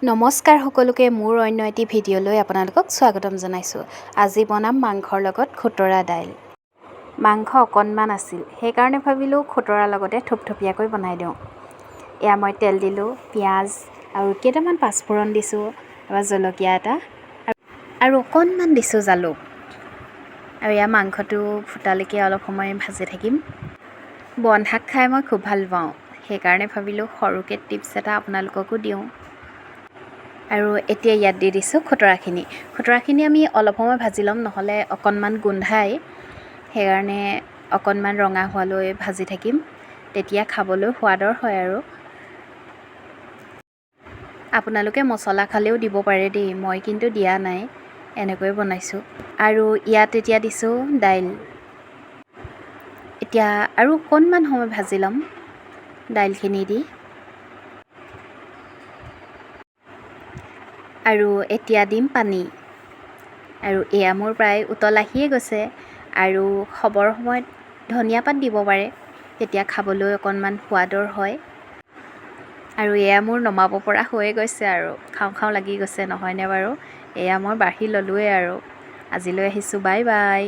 নমস্কাৰ সকলোকে মোৰ অন্য এটি ভিডিঅ'লৈ আপোনালোকক স্বাগতম জনাইছোঁ। আজি বনাম মাংসৰ লগত খুতৰা দাইল। মাংস অকণমান আছিল, সেইকাৰণে ভাবিলোঁ খুতৰাৰ লগতে থুপথুপীয়াকৈ বনাই দিওঁ। এয়া মই তেল দিলোঁ, পিঁয়াজ আৰু কেইটামান পাঁচফোৰণ দিছোঁ, তাৰপৰা জলকীয়া এটা আৰু অকণমান দিছোঁ জালুক। আৰু এয়া মাংসটো ফুটালৈকে অলপ সময় ভাজি থাকিম। বনশাক খাই মই খুব ভাল পাওঁ, সেইকাৰণে ভাবিলোঁ সৰুকৈ টিপছ এটা আপোনালোককো দিওঁ। আৰু এতিয়া ইয়াত দি দিছোঁ খুতৰাখিনি আমি অলপ সময় ভাজি ল'ম, নহ'লে অকণমান গোন্ধাই। সেইকাৰণে অকণমান ৰঙা হোৱালৈ ভাজি থাকিম, তেতিয়া খাবলৈ সোৱাদৰ হয়। আৰু আপোনালোকে মছলা খালেও দিব পাৰে দেই, মই কিন্তু দিয়া নাই, এনেকৈ বনাইছোঁ। আৰু ইয়াত এতিয়া দিছোঁ দাইল। এতিয়া আৰু অকণমান সময় ভাজি ল'ম দাইলখিনি দি। আৰু এতিয়া দিম পানী। আৰু এয়া মোৰ প্ৰায় উতল আহিয়ে গৈছে। আৰু খাবৰ সময়ত ধনিয়া পাত দিব পাৰে, তেতিয়া খাবলৈ অকণমান সোৱাদৰ হয়। আৰু এয়া মোৰ নমাব পৰা হৈয়ে গৈছে, আৰু খাওঁ খাওঁ লাগি গৈছে, নহয়নে বাৰু? এয়া মই বাঢ়ি ল'লোৱে। আৰু আজিলৈ আহিছোঁ, বাই বাই।